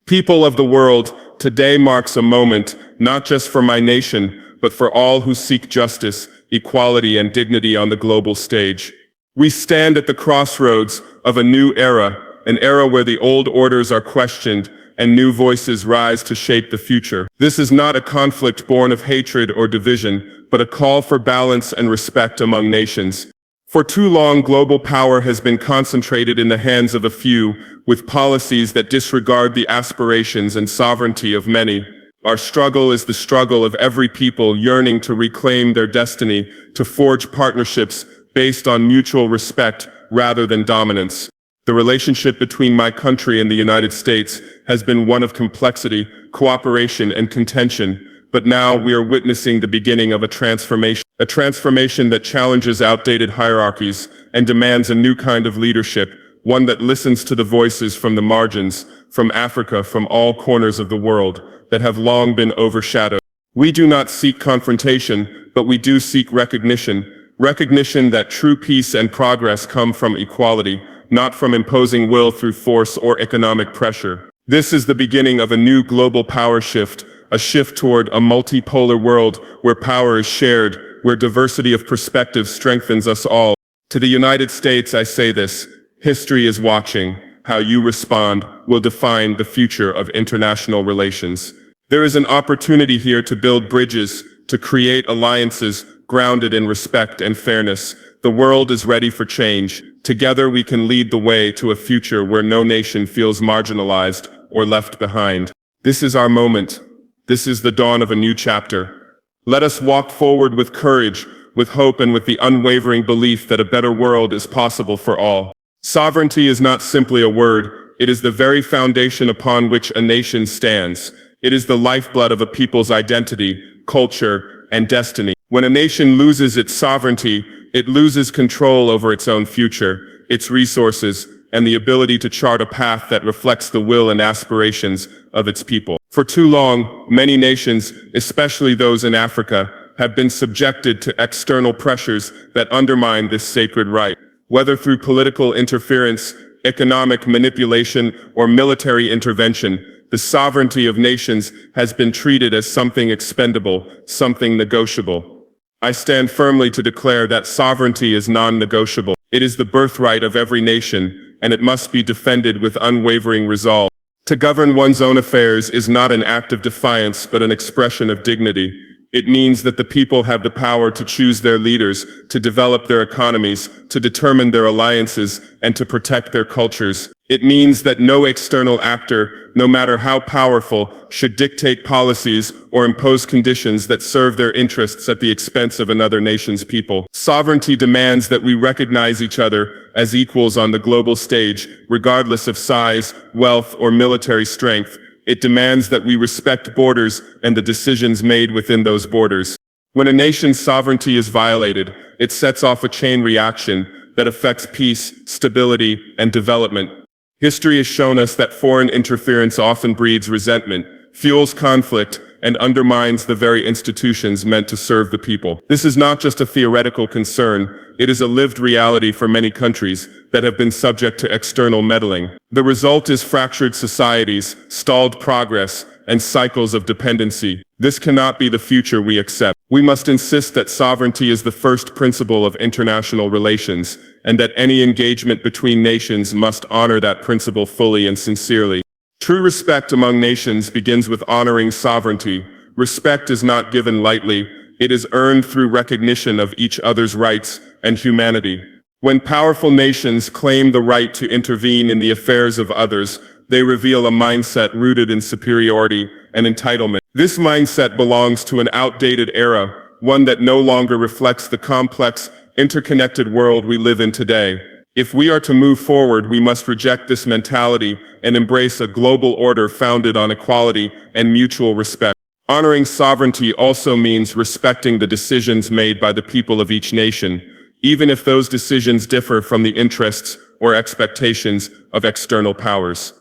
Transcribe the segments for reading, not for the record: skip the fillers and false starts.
People of the world, today marks a moment, not just for my nation, but for all who seek justice, equality, and dignity on the global stage. We stand at the crossroads of a new era, an era where the old orders are questioned and new voices rise to shape the future. This is not a conflict born of hatred or division, but a call for balance and respect among nations. For too long, global power has been concentrated in the hands of a few, with policies that disregard the aspirations and sovereignty of many. Our struggle is the struggle of every people yearning to reclaim their destiny, to forge partnerships based on mutual respect rather than dominance. The relationship between my country and the United States has been one of complexity, cooperation, and contention, but now we are witnessing the beginning of a transformation that challenges outdated hierarchies and demands a new kind of leadership, one that listens to the voices from the margins, from Africa, from all corners of the world, that have long been overshadowed. We do not seek confrontation, but we do seek recognition that true peace and progress come from equality, not from imposing will through force or economic pressure. This is the beginning of a new global power shift, a shift toward a multipolar world where power is shared, where diversity of perspective strengthens us all. To the United States, I say this: history is watching. How you respond will define the future of international relations. There is an opportunity here to build bridges, to create alliances grounded in respect and fairness. The world is ready for change. Together we can lead the way to a future where no nation feels marginalized or left behind. This is our moment. This is the dawn of a new chapter. Let us walk forward with courage, with hope, and with the unwavering belief that a better world is possible for all. Sovereignty is not simply a word, it is the very foundation upon which a nation stands. It is the lifeblood of a people's identity, culture, and destiny. When a nation loses its sovereignty, it loses control over its own future, its resources, and the ability to chart a path that reflects the will and aspirations of its people. For too long, many nations, especially those in Africa, have been subjected to external pressures that undermine this sacred right. Whether through political interference, economic manipulation, or military intervention, the sovereignty of nations has been treated as something expendable, something negotiable. I stand firmly to declare that sovereignty is non-negotiable. It is the birthright of every nation, and it must be defended with unwavering resolve. To govern one's own affairs is not an act of defiance, but an expression of dignity. It means that the people have the power to choose their leaders, to develop their economies, to determine their alliances, and to protect their cultures. It means that no external actor, no matter how powerful, should dictate policies or impose conditions that serve their interests at the expense of another nation's people. Sovereignty demands that we recognize each other as equals on the global stage, regardless of size, wealth, or military strength. It demands that we respect borders and the decisions made within those borders. When a nation's sovereignty is violated, it sets off a chain reaction that affects peace, stability, and development. History has shown us that foreign interference often breeds resentment, fuels conflict, and undermines the very institutions meant to serve the people. This is not just a theoretical concern, it is a lived reality for many countries that have been subject to external meddling. The result is fractured societies, stalled progress, and cycles of dependency. This cannot be the future we accept. We must insist that sovereignty is the first principle of international relations, and that any engagement between nations must honor that principle fully and sincerely. True respect among nations begins with honoring sovereignty. Respect is not given lightly. It is earned through recognition of each other's rights and humanity. When powerful nations claim the right to intervene in the affairs of others, they reveal a mindset rooted in superiority and entitlement. This mindset belongs to an outdated era, one that no longer reflects the complex, interconnected world we live in today. If we are to move forward, we must reject this mentality and embrace a global order founded on equality and mutual respect. Honoring sovereignty also means respecting the decisions made by the people of each nation, even if those decisions differ from the interests or expectations of external powers.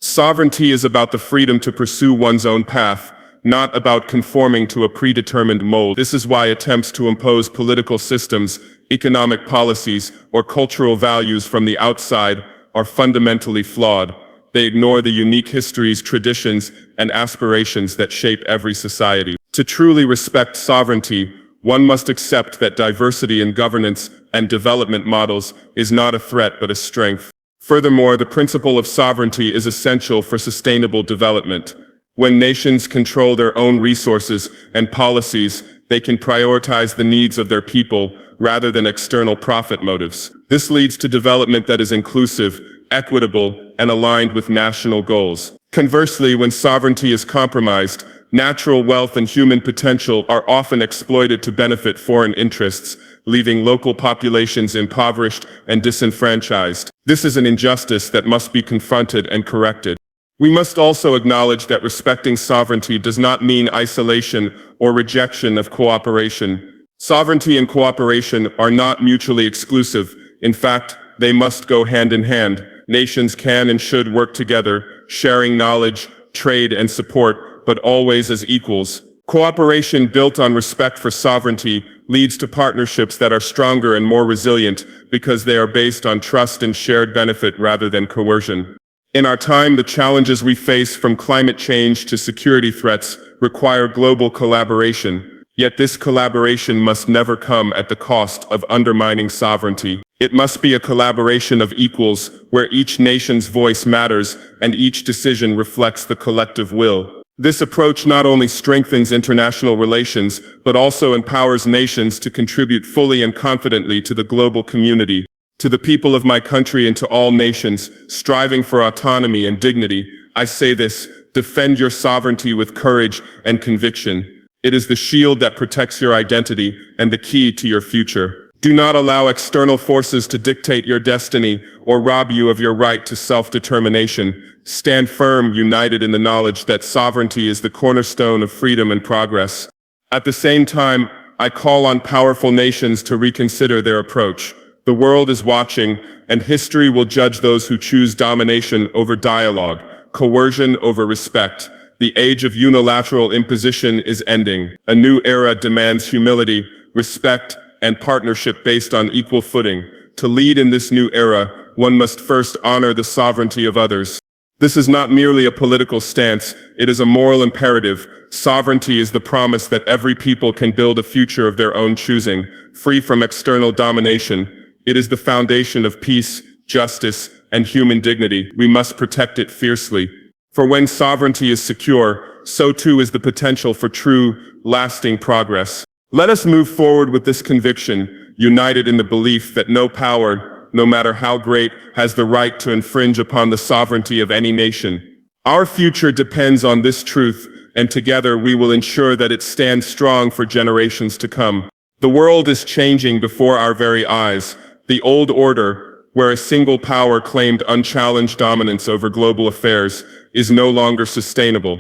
Sovereignty is about the freedom to pursue one's own path, not about conforming to a predetermined mold. This is why attempts to impose political systems, economic policies, or cultural values from the outside are fundamentally flawed. They ignore the unique histories, traditions, and aspirations that shape every society. To truly respect sovereignty, one must accept that diversity in governance and development models is not a threat but a strength. Furthermore, the principle of sovereignty is essential for sustainable development. When nations control their own resources and policies, they can prioritize the needs of their people rather than external profit motives. This leads to development that is inclusive, equitable, and aligned with national goals. Conversely, when sovereignty is compromised, natural wealth and human potential are often exploited to benefit foreign interests, leaving local populations impoverished and disenfranchised. This is an injustice that must be confronted and corrected. We must also acknowledge that respecting sovereignty does not mean isolation or rejection of cooperation. Sovereignty and cooperation are not mutually exclusive. In fact, they must go hand in hand. Nations can and should work together, sharing knowledge, trade, and support, but always as equals. Cooperation built on respect for sovereignty leads to partnerships that are stronger and more resilient because they are based on trust and shared benefit rather than coercion. In our time, the challenges we face, from climate change to security threats, require global collaboration. Yet this collaboration must never come at the cost of undermining sovereignty. It must be a collaboration of equals, where each nation's voice matters and each decision reflects the collective will. This approach not only strengthens international relations, but also empowers nations to contribute fully and confidently to the global community. To the people of my country and to all nations, striving for autonomy and dignity, I say this: defend your sovereignty with courage and conviction. It is the shield that protects your identity and the key to your future. Do not allow external forces to dictate your destiny or rob you of your right to self-determination. Stand firm, united in the knowledge that sovereignty is the cornerstone of freedom and progress. At the same time, I call on powerful nations to reconsider their approach. The world is watching, and history will judge those who choose domination over dialogue, coercion over respect. The age of unilateral imposition is ending. A new era demands humility, respect, and partnership based on equal footing. To lead in this new era, one must first honor the sovereignty of others. This is not merely a political stance, it is a moral imperative. Sovereignty is the promise that every people can build a future of their own choosing, free from external domination. It is the foundation of peace, justice, and human dignity. We must protect it fiercely. For when sovereignty is secure, so too is the potential for true, lasting progress. Let us move forward with this conviction, united in the belief that no power, no matter how great, has the right to infringe upon the sovereignty of any nation. Our future depends on this truth, and together we will ensure that it stands strong for generations to come. The world is changing before our very eyes. The old order, where a single power claimed unchallenged dominance over global affairs, is no longer sustainable.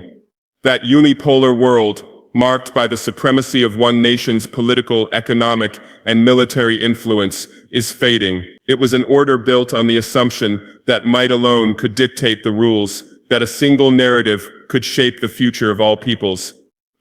That unipolar world, marked by the supremacy of one nation's political, economic, and military influence, is fading. It was an order built on the assumption that might alone could dictate the rules, that a single narrative could shape the future of all peoples.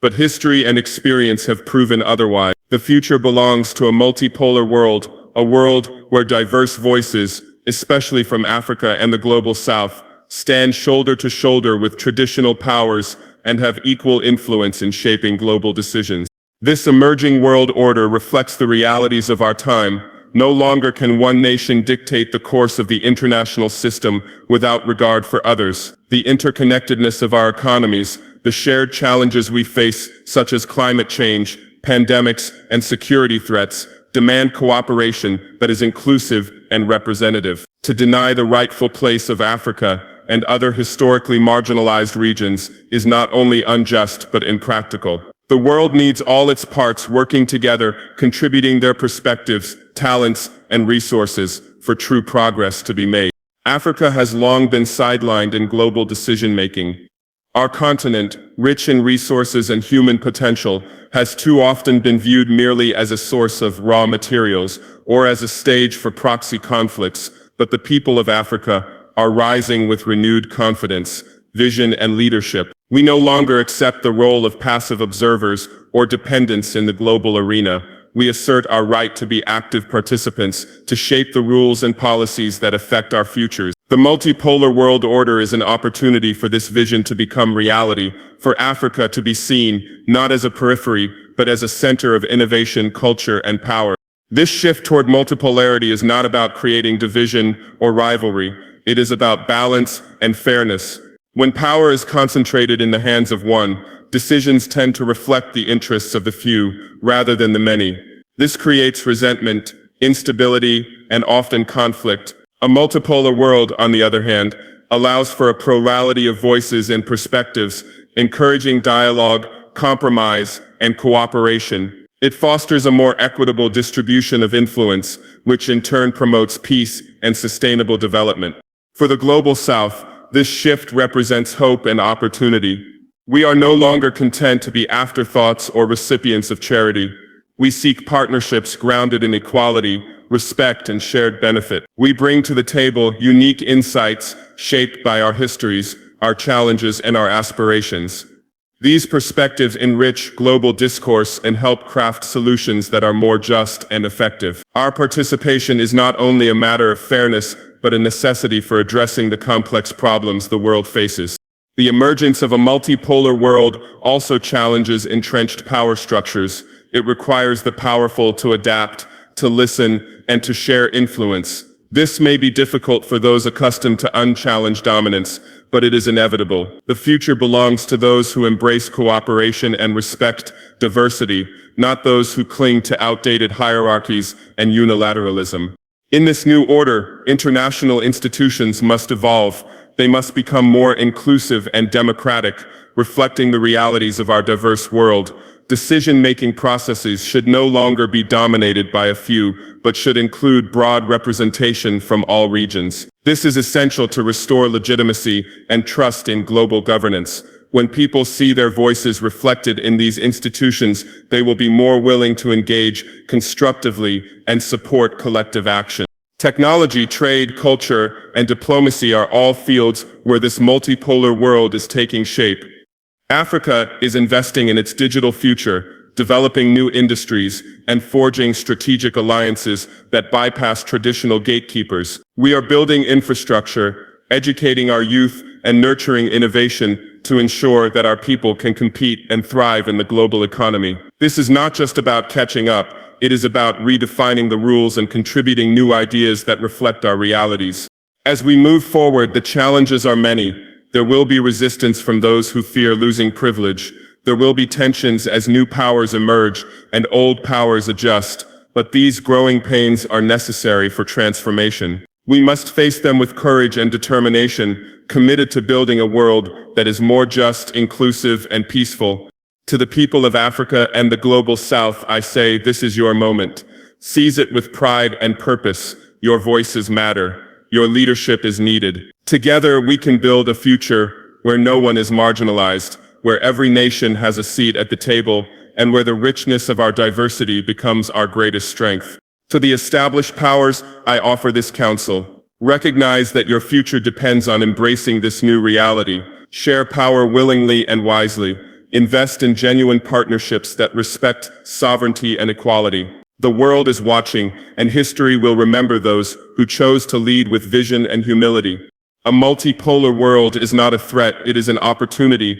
But history and experience have proven otherwise. The future belongs to a multipolar world, a world where diverse voices, especially from Africa and the global South, stand shoulder to shoulder with traditional powers and have equal influence in shaping global decisions. This emerging world order reflects the realities of our time. No longer can one nation dictate the course of the international system without regard for others. The interconnectedness of our economies, the shared challenges we face, such as climate change, pandemics, and security threats, demand cooperation that is inclusive and representative. To deny the rightful place of Africa and other historically marginalized regions is not only unjust but impractical. The world needs all its parts working together, contributing their perspectives, talents, and resources for true progress to be made. Africa has long been sidelined in global decision-making. Our continent, rich in resources and human potential, has too often been viewed merely as a source of raw materials or as a stage for proxy conflicts, but the people of Africa are rising with renewed confidence, vision, and leadership. We no longer accept the role of passive observers or dependents in the global arena. We assert our right to be active participants, to shape the rules and policies that affect our futures. The multipolar world order is an opportunity for this vision to become reality, for Africa to be seen not as a periphery, but as a center of innovation, culture, and power. This shift toward multipolarity is not about creating division or rivalry. It is about balance and fairness. When power is concentrated in the hands of one, decisions tend to reflect the interests of the few rather than the many. This creates resentment, instability, and often conflict. A multipolar world, on the other hand, allows for a plurality of voices and perspectives, encouraging dialogue, compromise, and cooperation. It fosters a more equitable distribution of influence, which in turn promotes peace and sustainable development. For the Global South, this shift represents hope and opportunity. We are no longer content to be afterthoughts or recipients of charity. We seek partnerships grounded in equality, respect, and shared benefit. We bring to the table unique insights shaped by our histories, our challenges, and our aspirations. These perspectives enrich global discourse and help craft solutions that are more just and effective. Our participation is not only a matter of fairness, but a necessity for addressing the complex problems the world faces. The emergence of a multipolar world also challenges entrenched power structures. It requires the powerful to adapt, to listen, and to share influence. This may be difficult for those accustomed to unchallenged dominance, but it is inevitable. The future belongs to those who embrace cooperation and respect diversity, not those who cling to outdated hierarchies and unilateralism. In this new order, international institutions must evolve. They must become more inclusive and democratic, reflecting the realities of our diverse world. Decision-making processes should no longer be dominated by a few, but should include broad representation from all regions. This is essential to restore legitimacy and trust in global governance. When people see their voices reflected in these institutions, they will be more willing to engage constructively and support collective action. Technology, trade, culture, and diplomacy are all fields where this multipolar world is taking shape. Africa is investing in its digital future, developing new industries, and forging strategic alliances that bypass traditional gatekeepers. We are building infrastructure, educating our youth, and nurturing innovation to ensure that our people can compete and thrive in the global economy. This is not just about catching up, it is about redefining the rules and contributing new ideas that reflect our realities. As we move forward, the challenges are many. There will be resistance from those who fear losing privilege. There will be tensions as new powers emerge and old powers adjust, but these growing pains are necessary for transformation. We must face them with courage and determination, committed to building a world that is more just, inclusive, and peaceful. To the people of Africa and the Global South, I say, this is your moment. Seize it with pride and purpose. Your voices matter. Your leadership is needed. Together, we can build a future where no one is marginalized, where every nation has a seat at the table, and where the richness of our diversity becomes our greatest strength. To the established powers, I offer this counsel. Recognize that your future depends on embracing this new reality. Share power willingly and wisely. Invest in genuine partnerships that respect sovereignty and equality. The world is watching, and history will remember those who chose to lead with vision and humility. A multipolar world is not a threat, it is an opportunity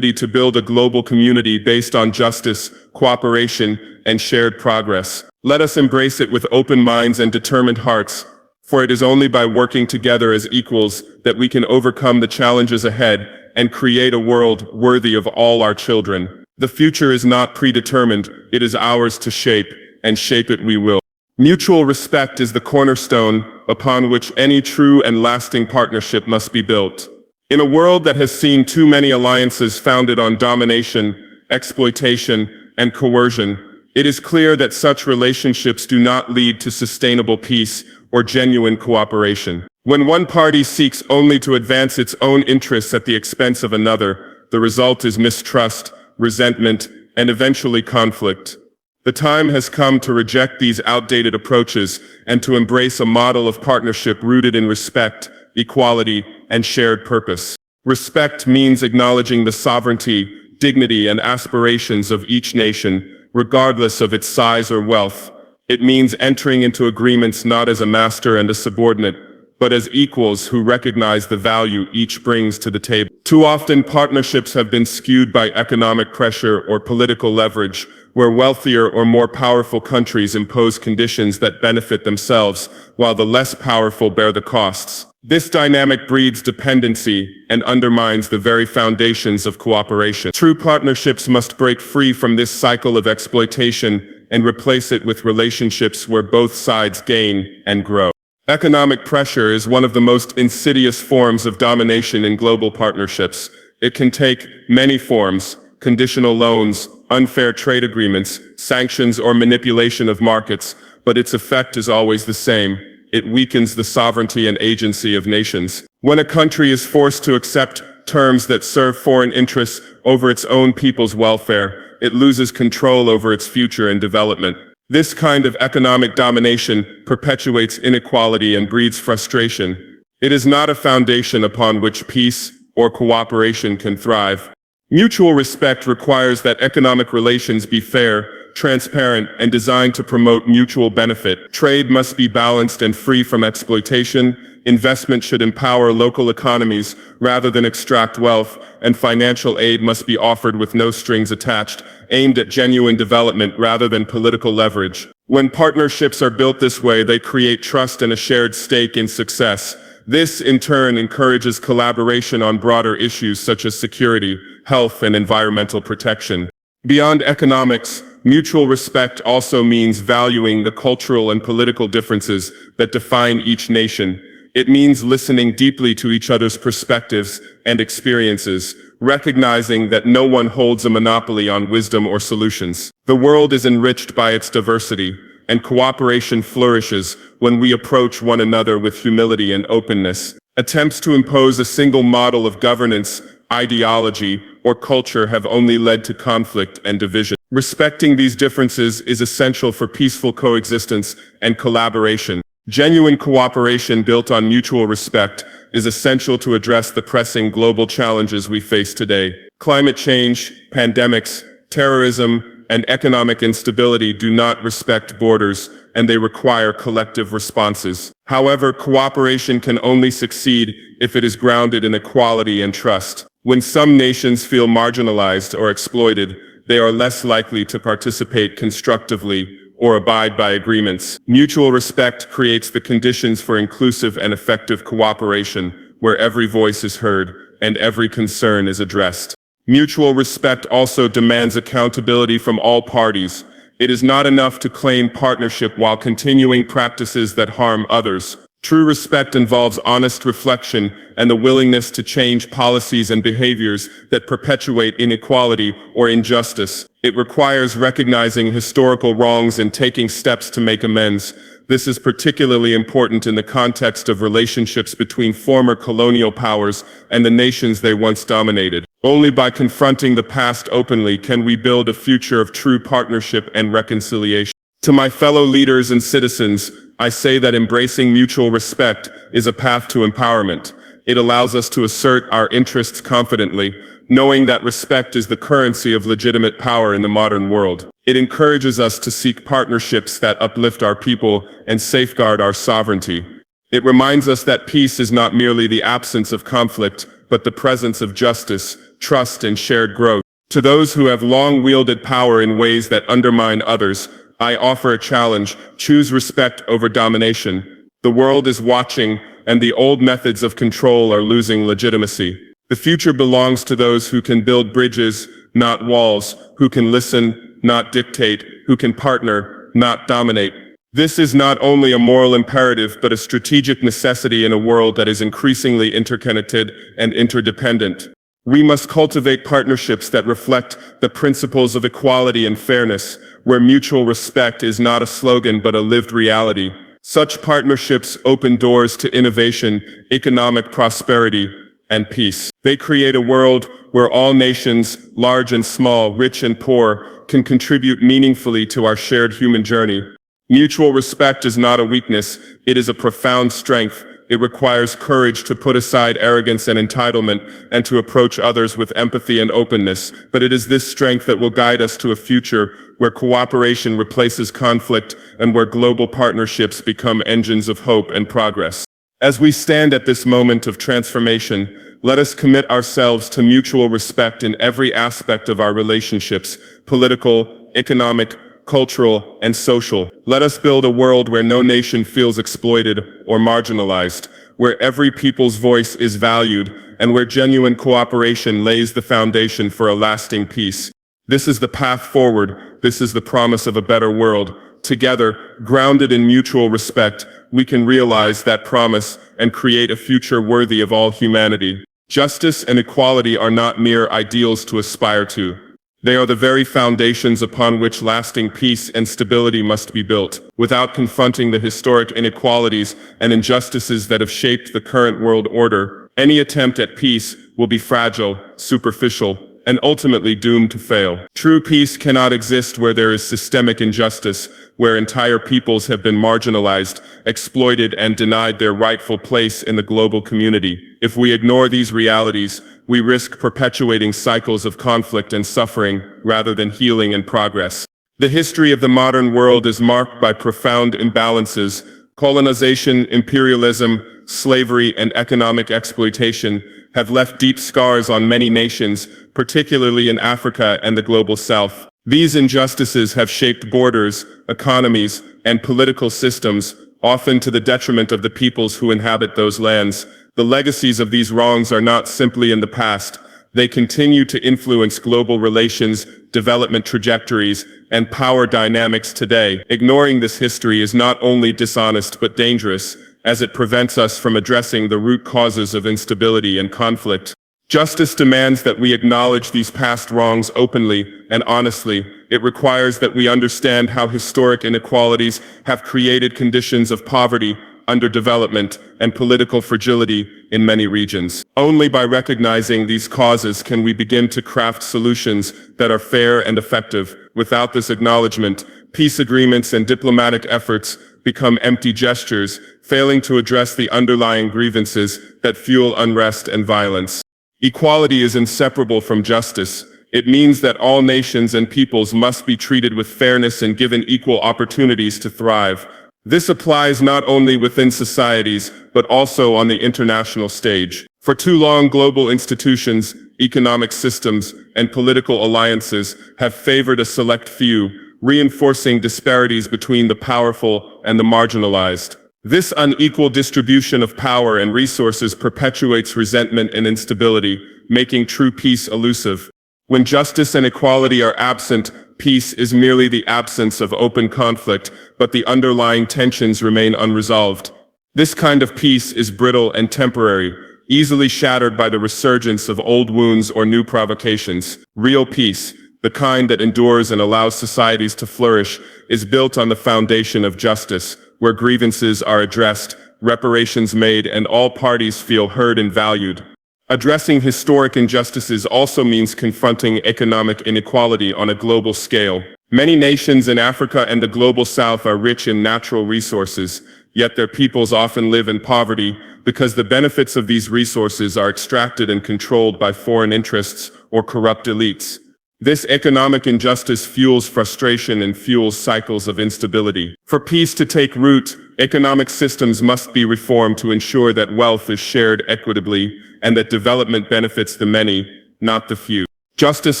to build a global community based on justice, cooperation, and shared progress. Let us embrace it with open minds and determined hearts, for it is only by working together as equals that we can overcome the challenges ahead and create a world worthy of all our children. The future is not predetermined, it is ours to shape, and shape it we will. Mutual respect is the cornerstone upon which any true and lasting partnership must be built. In a world that has seen too many alliances founded on domination, exploitation, and coercion, it is clear that such relationships do not lead to sustainable peace or genuine cooperation. When one party seeks only to advance its own interests at the expense of another, the result is mistrust, resentment, and eventually conflict. The time has come to reject these outdated approaches and to embrace a model of partnership rooted in respect, equality, and shared purpose. Respect means acknowledging the sovereignty, dignity, and aspirations of each nation, regardless of its size or wealth. It means entering into agreements not as a master and a subordinate, but as equals who recognize the value each brings to the table. Too often, partnerships have been skewed by economic pressure or political leverage, where wealthier or more powerful countries impose conditions that benefit themselves, while the less powerful bear the costs. This dynamic breeds dependency and undermines the very foundations of cooperation. True partnerships must break free from this cycle of exploitation and replace it with relationships where both sides gain and grow. Economic pressure is one of the most insidious forms of domination in global partnerships. It can take many forms: conditional loans, unfair trade agreements, sanctions, or manipulation of markets, but its effect is always the same. It weakens the sovereignty and agency of nations. When a country is forced to accept terms that serve foreign interests over its own people's welfare, it loses control over its future and development. This kind of economic domination perpetuates inequality and breeds frustration. It is not a foundation upon which peace or cooperation can thrive. Mutual respect requires that economic relations be fair, transparent, and designed to promote mutual benefit. Trade must be balanced and free from exploitation. Investment should empower local economies rather than extract wealth, and financial aid must be offered with no strings attached, aimed at genuine development rather than political leverage. When partnerships are built this way, they create trust and a shared stake in success. This, in turn, encourages collaboration on broader issues such as security, health, and environmental protection. Beyond economics, mutual respect also means valuing the cultural and political differences that define each nation. It means listening deeply to each other's perspectives and experiences, recognizing that no one holds a monopoly on wisdom or solutions. The world is enriched by its diversity, and cooperation flourishes when we approach one another with humility and openness. Attempts to impose a single model of governance, ideology, or culture have only led to conflict and division. Respecting these differences is essential for peaceful coexistence and collaboration. Genuine cooperation built on mutual respect is essential to address the pressing global challenges we face today. Climate change, pandemics, terrorism, and economic instability do not respect borders, and they require collective responses. However, cooperation can only succeed if it is grounded in equality and trust. When some nations feel marginalized or exploited, they are less likely to participate constructively or abide by agreements. Mutual respect creates the conditions for inclusive and effective cooperation, where every voice is heard and every concern is addressed. Mutual respect also demands accountability from all parties. It is not enough to claim partnership while continuing practices that harm others. True respect involves honest reflection and the willingness to change policies and behaviors that perpetuate inequality or injustice. It requires recognizing historical wrongs and taking steps to make amends. This is particularly important in the context of relationships between former colonial powers and the nations they once dominated. Only by confronting the past openly can we build a future of true partnership and reconciliation. To my fellow leaders and citizens, I say that embracing mutual respect is a path to empowerment. It allows us to assert our interests confidently, knowing that respect is the currency of legitimate power in the modern world. It encourages us to seek partnerships that uplift our people and safeguard our sovereignty. It reminds us that peace is not merely the absence of conflict, but the presence of justice, trust, and shared growth. To those who have long wielded power in ways that undermine others, I offer a challenge: choose respect over domination. The world is watching, and the old methods of control are losing legitimacy. The future belongs to those who can build bridges, not walls, who can listen, not dictate, who can partner, not dominate. This is not only a moral imperative, but a strategic necessity in a world that is increasingly interconnected and interdependent. We must cultivate partnerships that reflect the principles of equality and fairness, where mutual respect is not a slogan but a lived reality. Such partnerships open doors to innovation, economic prosperity, and peace. They create a world where all nations, large and small, rich and poor, can contribute meaningfully to our shared human journey. Mutual respect is not a weakness, it is a profound strength. It requires courage to put aside arrogance and entitlement and to approach others with empathy and openness. But it is this strength that will guide us to a future where cooperation replaces conflict and where global partnerships become engines of hope and progress. As we stand at this moment of transformation, let us commit ourselves to mutual respect in every aspect of our relationships, political, economic, cultural, and social. Let us build a world where no nation feels exploited or marginalized, where every people's voice is valued, and where genuine cooperation lays the foundation for a lasting peace. This is the path forward. This is the promise of a better world. Together, grounded in mutual respect, we can realize that promise and create a future worthy of all humanity. Justice and equality are not mere ideals to aspire to. They are the very foundations upon which lasting peace and stability must be built. Without confronting the historic inequalities and injustices that have shaped the current world order, any attempt at peace will be fragile, superficial, and ultimately doomed to fail. True peace cannot exist where there is systemic injustice, where entire peoples have been marginalized, exploited, and denied their rightful place in the global community. If we ignore these realities, we risk perpetuating cycles of conflict and suffering rather than healing and progress. The history of the modern world is marked by profound imbalances. Colonization, imperialism, slavery, and economic exploitation have left deep scars on many nations, particularly in Africa and the global South. These injustices have shaped borders, economies, and political systems, often to the detriment of the peoples who inhabit those lands. The legacies of these wrongs are not simply in the past. They continue to influence global relations, development trajectories, and power dynamics today. Ignoring this history is not only dishonest but dangerous, as it prevents us from addressing the root causes of instability and conflict. Justice demands that we acknowledge these past wrongs openly and honestly. It requires that we understand how historic inequalities have created conditions of poverty, underdevelopment, and political fragility in many regions. Only by recognizing these causes can we begin to craft solutions that are fair and effective. Without this acknowledgement, peace agreements and diplomatic efforts become empty gestures, failing to address the underlying grievances that fuel unrest and violence. Equality is inseparable from justice. It means that all nations and peoples must be treated with fairness and given equal opportunities to thrive. This applies not only within societies, but also on the international stage. For too long, global institutions, economic systems, and political alliances have favored a select few, reinforcing disparities between the powerful and the marginalized. This unequal distribution of power and resources perpetuates resentment and instability, making true peace elusive. When justice and equality are absent, peace is merely the absence of open conflict, but the underlying tensions remain unresolved. This kind of peace is brittle and temporary, easily shattered by the resurgence of old wounds or new provocations. Real peace, the kind that endures and allows societies to flourish, is built on the foundation of justice, where grievances are addressed, reparations made, and all parties feel heard and valued. Addressing historic injustices also means confronting economic inequality on a global scale. Many nations in Africa and the global South are rich in natural resources, yet their peoples often live in poverty because the benefits of these resources are extracted and controlled by foreign interests or corrupt elites. This economic injustice fuels frustration and fuels cycles of instability. For peace to take root, economic systems must be reformed to ensure that wealth is shared equitably and that development benefits the many, not the few. Justice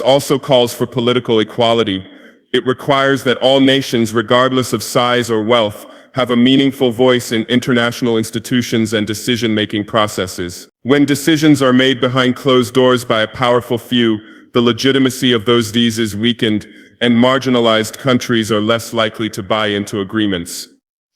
also calls for political equality. It requires that all nations, regardless of size or wealth, have a meaningful voice in international institutions and decision-making processes. When decisions are made behind closed doors by a powerful few, the legitimacy of those deeds is weakened, and marginalized countries are less likely to buy into agreements.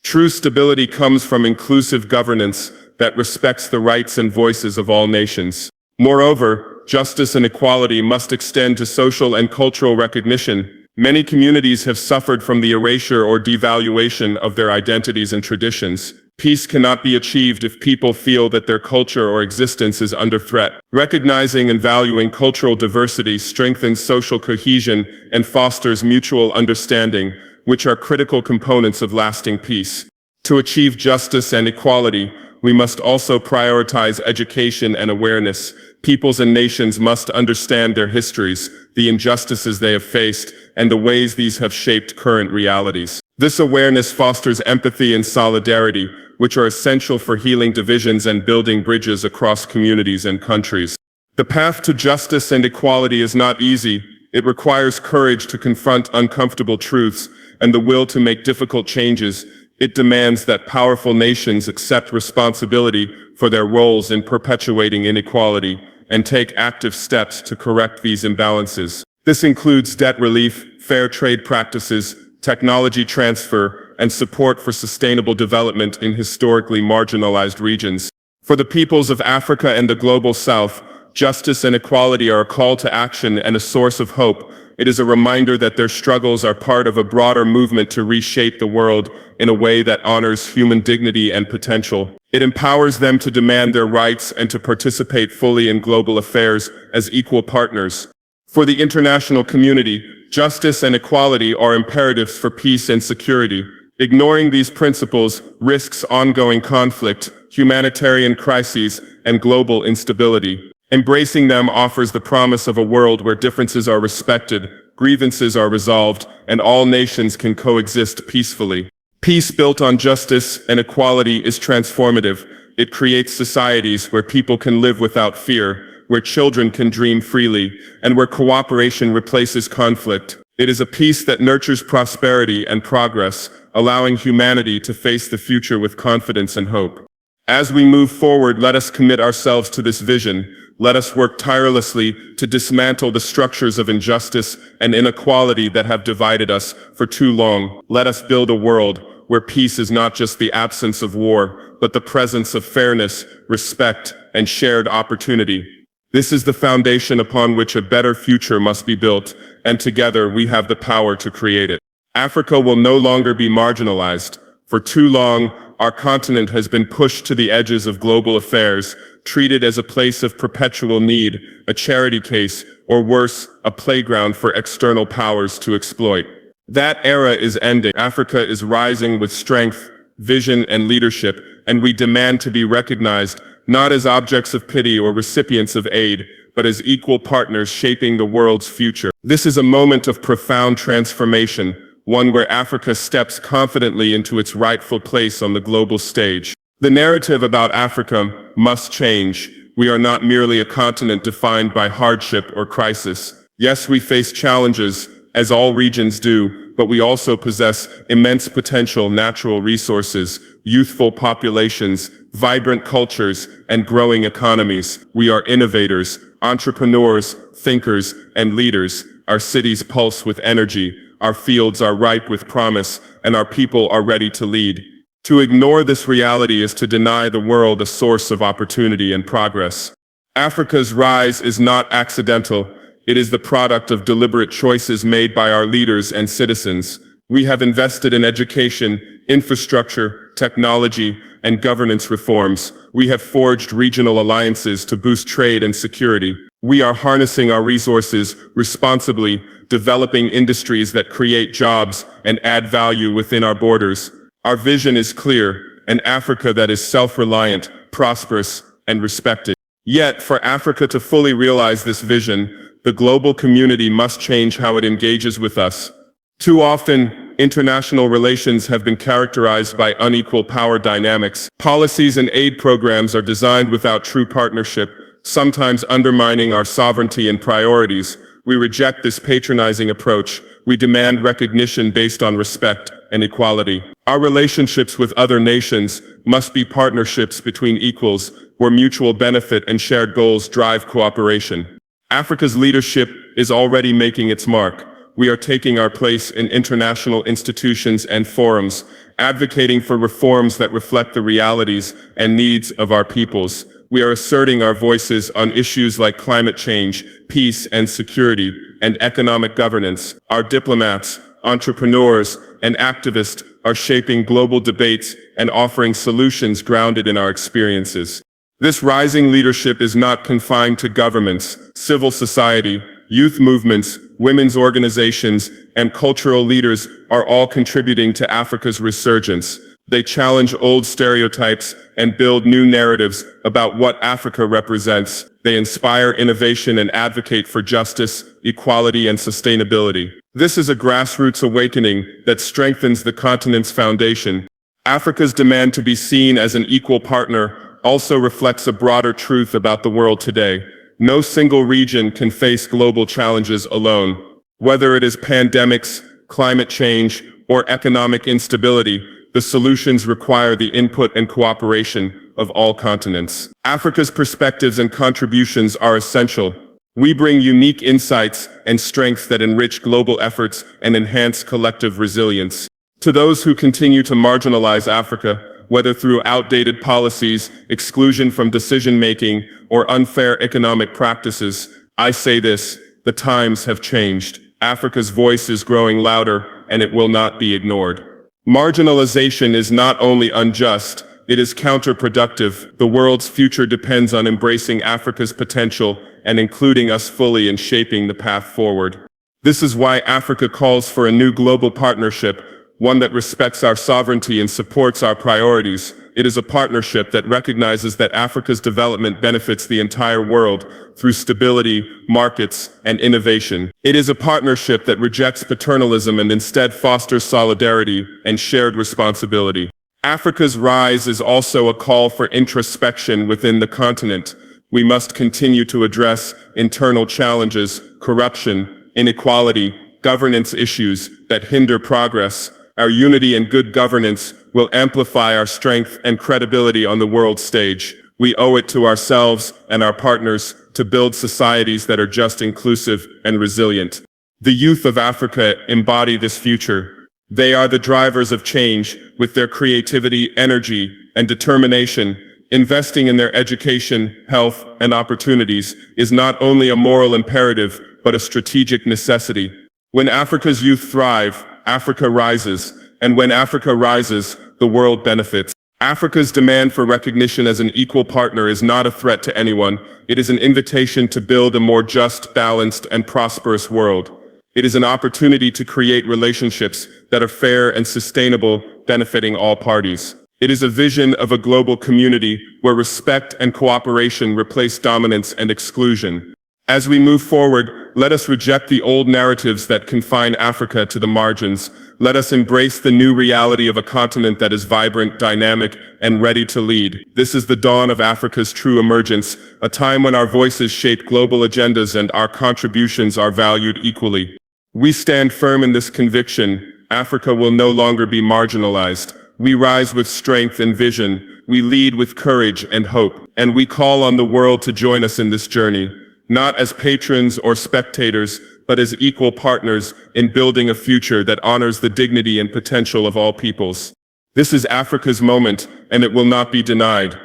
True stability comes from inclusive governance that respects the rights and voices of all nations. Moreover, justice and equality must extend to social and cultural recognition. Many communities have suffered from the erasure or devaluation of their identities and traditions. Peace cannot be achieved if people feel that their culture or existence is under threat. Recognizing and valuing cultural diversity strengthens social cohesion and fosters mutual understanding, which are critical components of lasting peace. To achieve justice and equality, we must also prioritize education and awareness. Peoples and nations must understand their histories, the injustices they have faced, and the ways these have shaped current realities. This awareness fosters empathy and solidarity, which are essential for healing divisions and building bridges across communities and countries. The path to justice and equality is not easy. It requires courage to confront uncomfortable truths and the will to make difficult changes. It demands that powerful nations accept responsibility for their roles in perpetuating inequality and take active steps to correct these imbalances. This includes debt relief, fair trade practices, technology transfer, and support for sustainable development in historically marginalized regions. For the peoples of Africa and the global South, justice and equality are a call to action and a source of hope. It is a reminder that their struggles are part of a broader movement to reshape the world in a way that honors human dignity and potential. It empowers them to demand their rights and to participate fully in global affairs as equal partners. For the international community, justice and equality are imperatives for peace and security. Ignoring these principles risks ongoing conflict, humanitarian crises, and global instability. Embracing them offers the promise of a world where differences are respected, grievances are resolved, and all nations can coexist peacefully. Peace built on justice and equality is transformative. It creates societies where people can live without fear, where children can dream freely, and where cooperation replaces conflict. It is a peace that nurtures prosperity and progress, allowing humanity to face the future with confidence and hope. As we move forward, let us commit ourselves to this vision. Let us work tirelessly to dismantle the structures of injustice and inequality that have divided us for too long. Let us build a world where peace is not just the absence of war, but the presence of fairness, respect, and shared opportunity. This is the foundation upon which a better future must be built, and together we have the power to create it. Africa will no longer be marginalized. For too long, our continent has been pushed to the edges of global affairs, treated as a place of perpetual need, a charity case, or worse, a playground for external powers to exploit. That era is ending. Africa is rising with strength, vision, and leadership, and we demand to be recognized not as objects of pity or recipients of aid, but as equal partners shaping the world's future. This is a moment of profound transformation, one where Africa steps confidently into its rightful place on the global stage. The narrative about Africa must change. We are not merely a continent defined by hardship or crisis. Yes, we face challenges, as all regions do, but we also possess immense potential, natural resources, youthful populations, vibrant cultures, and growing economies. We are innovators, entrepreneurs, thinkers, and leaders. Our cities pulse with energy, our fields are ripe with promise, and our people are ready to lead. To ignore this reality is to deny the world a source of opportunity and progress. Africa's rise is not accidental. It is the product of deliberate choices made by our leaders and citizens. We have invested in education, infrastructure, technology, and governance reforms. We have forged regional alliances to boost trade and security. We are harnessing our resources responsibly, developing industries that create jobs and add value within our borders. Our vision is clear, an Africa that is self-reliant, prosperous, and respected. Yet, for Africa to fully realize this vision, the global community must change how it engages with us. Too often, international relations have been characterized by unequal power dynamics. Policies and aid programs are designed without true partnership, sometimes undermining our sovereignty and priorities. We reject this patronizing approach. We demand recognition based on respect and equality. Our relationships with other nations must be partnerships between equals, where mutual benefit and shared goals drive cooperation. Africa's leadership is already making its mark. We are taking our place in international institutions and forums, advocating for reforms that reflect the realities and needs of our peoples. We are asserting our voices on issues like climate change, peace and security, and economic governance. Our diplomats, entrepreneurs, and activists are shaping global debates and offering solutions grounded in our experiences. This rising leadership is not confined to governments. Civil society, youth movements, women's organizations, and cultural leaders are all contributing to Africa's resurgence. They challenge old stereotypes and build new narratives about what Africa represents. They inspire innovation and advocate for justice, equality, and sustainability. This is a grassroots awakening that strengthens the continent's foundation. Africa's demand to be seen as an equal partner also reflects a broader truth about the world today. No single region can face global challenges alone. Whether it is pandemics, climate change, or economic instability, the solutions require the input and cooperation of all continents. Africa's perspectives and contributions are essential. We bring unique insights and strengths that enrich global efforts and enhance collective resilience. To those who continue to marginalize Africa, whether through outdated policies, exclusion from decision-making, or unfair economic practices, I say this: the times have changed. Africa's voice is growing louder, and it will not be ignored. Marginalization is not only unjust, it is counterproductive. The world's future depends on embracing Africa's potential and including us fully in shaping the path forward. This is why Africa calls for a new global partnership, one that respects our sovereignty and supports our priorities. It is a partnership that recognizes that Africa's development benefits the entire world through stability, markets, and innovation. It is a partnership that rejects paternalism and instead fosters solidarity and shared responsibility. Africa's rise is also a call for introspection within the continent. We must continue to address internal challenges, corruption, inequality, governance issues that hinder progress. Our unity and good governance will amplify our strength and credibility on the world stage. We owe it to ourselves and our partners to build societies that are just, inclusive, and resilient. The youth of Africa embody this future. They are the drivers of change. With their creativity, energy, and determination, investing in their education, health, and opportunities is not only a moral imperative, but a strategic necessity. When Africa's youth thrive, Africa rises, and when Africa rises, the world benefits. Africa's demand for recognition as an equal partner is not a threat to anyone. It is an invitation to build a more just, balanced, and prosperous world. It is an opportunity to create relationships that are fair and sustainable, benefiting all parties. It is a vision of a global community where respect and cooperation replace dominance and exclusion. As we move forward, let us reject the old narratives that confine Africa to the margins. Let us embrace the new reality of a continent that is vibrant, dynamic, and ready to lead. This is the dawn of Africa's true emergence, a time when our voices shape global agendas and our contributions are valued equally. We stand firm in this conviction: Africa will no longer be marginalized. We rise with strength and vision. We lead with courage and hope. And we call on the world to join us in this journey, not as patrons or spectators, but as equal partners in building a future that honors the dignity and potential of all peoples. This is Africa's moment, and it will not be denied.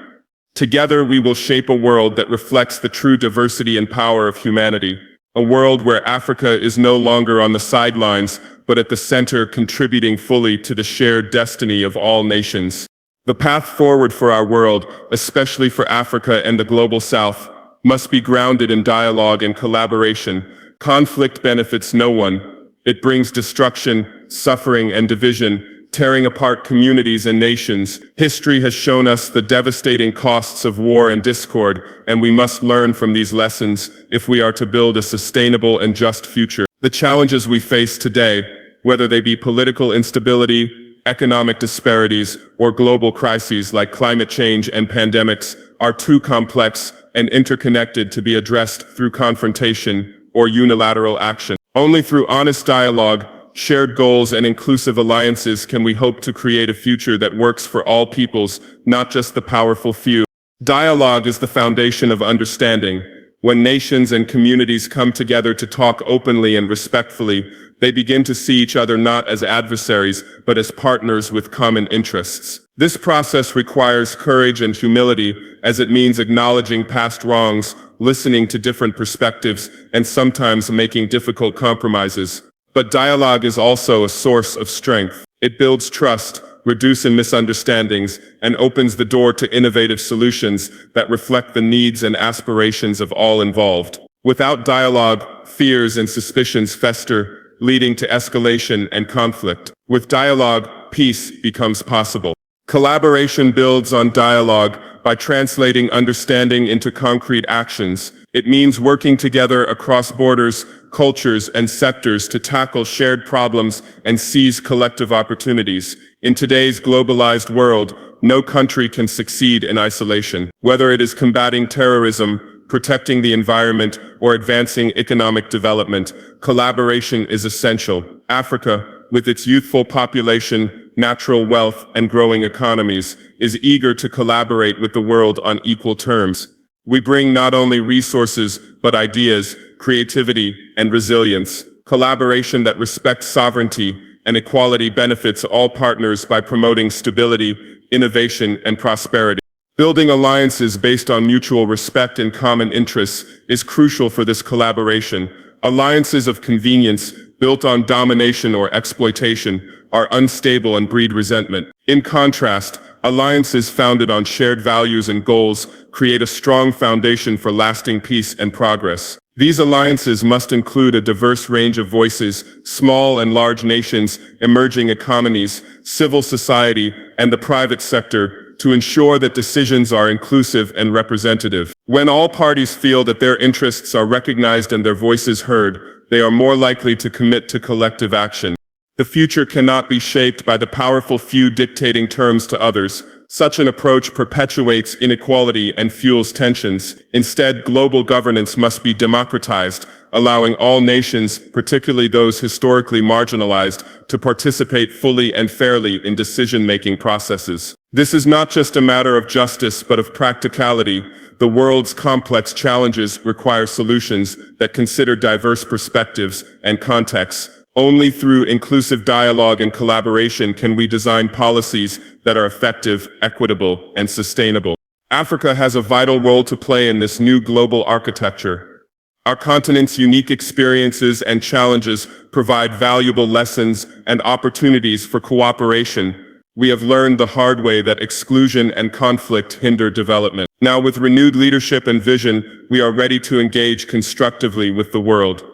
Together we will shape a world that reflects the true diversity and power of humanity. A world where Africa is no longer on the sidelines, but at the center, contributing fully to the shared destiny of all nations. The path forward for our world, especially for Africa and the global South, must be grounded in dialogue and collaboration. Conflict benefits no one. It brings destruction, suffering, and division, tearing apart communities and nations. History has shown us the devastating costs of war and discord, and we must learn from these lessons if we are to build a sustainable and just future. The challenges we face today, whether they be political instability, economic disparities, or global crises like climate change and pandemics, are too complex and interconnected to be addressed through confrontation or unilateral action. Only through honest dialogue, shared goals, and inclusive alliances can we hope to create a future that works for all peoples, not just the powerful few. Dialogue is the foundation of understanding. When nations and communities come together to talk openly and respectfully, they begin to see each other not as adversaries, but as partners with common interests. This process requires courage and humility, as it means acknowledging past wrongs, listening to different perspectives, and sometimes making difficult compromises. But dialogue is also a source of strength. It builds trust, reduces misunderstandings, and opens the door to innovative solutions that reflect the needs and aspirations of all involved. Without dialogue, fears and suspicions fester, leading to escalation and conflict. With dialogue, peace becomes possible. Collaboration builds on dialogue by translating understanding into concrete actions. It means working together across borders, cultures, and sectors to tackle shared problems and seize collective opportunities. In today's globalized world, no country can succeed in isolation. Whether it is combating terrorism, protecting the environment, or advancing economic development, collaboration is essential. Africa, with its youthful population, natural wealth, and growing economies, is eager to collaborate with the world on equal terms. We bring not only resources, but ideas, creativity, and resilience. Collaboration that respects sovereignty and equality benefits all partners by promoting stability, innovation, and prosperity. Building alliances based on mutual respect and common interests is crucial for this collaboration. Alliances of convenience, built on domination or exploitation, are unstable and breed resentment. In contrast, alliances founded on shared values and goals create a strong foundation for lasting peace and progress. These alliances must include a diverse range of voices, small and large nations, emerging economies, civil society, and the private sector, to ensure that decisions are inclusive and representative. When all parties feel that their interests are recognized and their voices heard, they are more likely to commit to collective action. The future cannot be shaped by the powerful few dictating terms to others. Such an approach perpetuates inequality and fuels tensions. Instead, global governance must be democratized, allowing all nations, particularly those historically marginalized, to participate fully and fairly in decision-making processes. This is not just a matter of justice, but of practicality. The world's complex challenges require solutions that consider diverse perspectives and contexts. Only through inclusive dialogue and collaboration can we design policies that are effective, equitable, and sustainable. Africa has a vital role to play in this new global architecture. Our continent's unique experiences and challenges provide valuable lessons and opportunities for cooperation. We have learned the hard way that exclusion and conflict hinder development. Now, with renewed leadership and vision, we are ready to engage constructively with the world.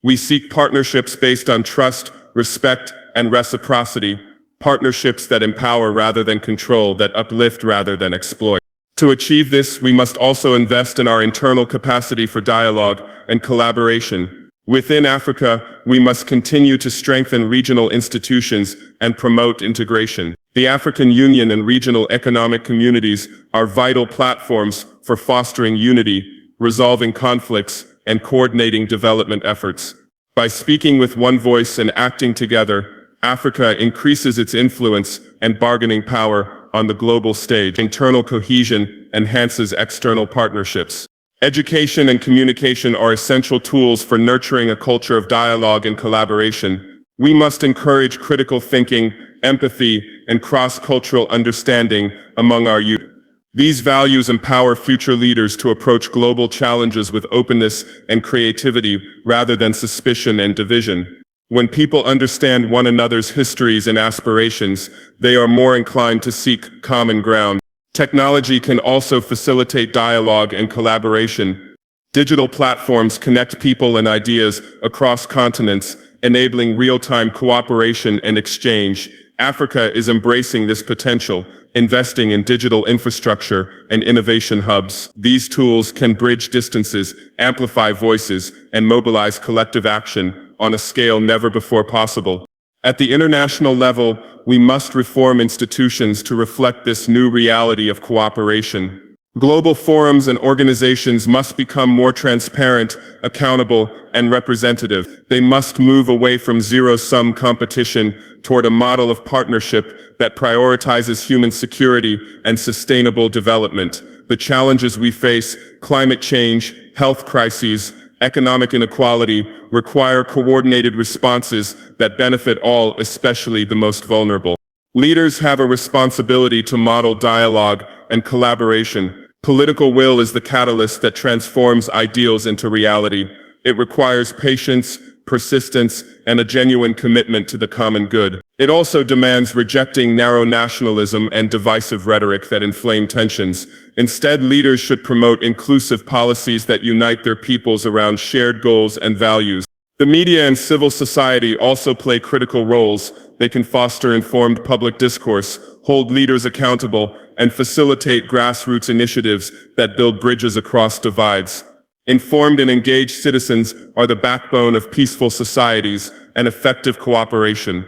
We seek partnerships based on trust, respect, and reciprocity, partnerships that empower rather than control, that uplift rather than exploit. To achieve this, we must also invest in our internal capacity for dialogue and collaboration. Within Africa, we must continue to strengthen regional institutions and promote integration. The African Union and regional economic communities are vital platforms for fostering unity, resolving conflicts, and coordinating development efforts. By speaking with one voice and acting together, Africa increases its influence and bargaining power on the global stage. Internal cohesion enhances external partnerships. Education and communication are essential tools for nurturing a culture of dialogue and collaboration. We must encourage critical thinking, empathy, and cross-cultural understanding among our youth. These values empower future leaders to approach global challenges with openness and creativity rather than suspicion and division. When people understand one another's histories and aspirations, they are more inclined to seek common ground. Technology can also facilitate dialogue and collaboration. Digital platforms connect people and ideas across continents, enabling real-time cooperation and exchange. Africa is embracing this potential, investing in digital infrastructure and innovation hubs. These tools can bridge distances, amplify voices, and mobilize collective action on a scale never before possible. At the international level, we must reform institutions to reflect this new reality of cooperation. Global forums and organizations must become more transparent, accountable, and representative. They must move away from zero-sum competition toward a model of partnership that prioritizes human security and sustainable development. The challenges we face, climate change, health crises, economic inequality, require coordinated responses that benefit all, especially the most vulnerable. Leaders have a responsibility to model dialogue and collaboration. Political will is the catalyst that transforms ideals into reality. It requires patience, persistence, and a genuine commitment to the common good. It also demands rejecting narrow nationalism and divisive rhetoric that inflame tensions. Instead, leaders should promote inclusive policies that unite their peoples around shared goals and values. The media and civil society also play critical roles. They can foster informed public discourse, hold leaders accountable, and facilitate grassroots initiatives that build bridges across divides. Informed and engaged citizens are the backbone of peaceful societies and effective cooperation.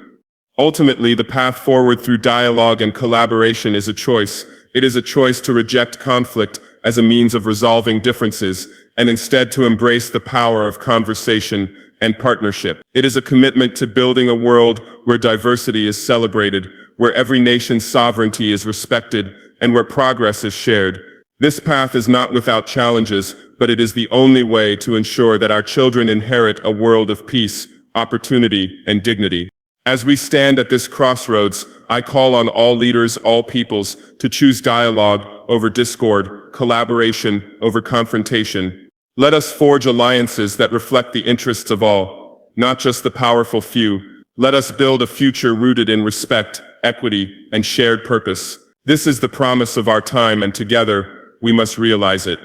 Ultimately, the path forward through dialogue and collaboration is a choice. It is a choice to reject conflict as a means of resolving differences, and instead to embrace the power of conversation and partnership. It is a commitment to building a world where diversity is celebrated, where every nation's sovereignty is respected, and where progress is shared. This path is not without challenges, but it is the only way to ensure that our children inherit a world of peace, opportunity, and dignity. As we stand at this crossroads, I call on all leaders, all peoples, to choose dialogue over discord, collaboration over confrontation. Let us forge alliances that reflect the interests of all, not just the powerful few. Let us build a future rooted in respect, equity, and shared purpose. This is the promise of our time, and together, we must realize it.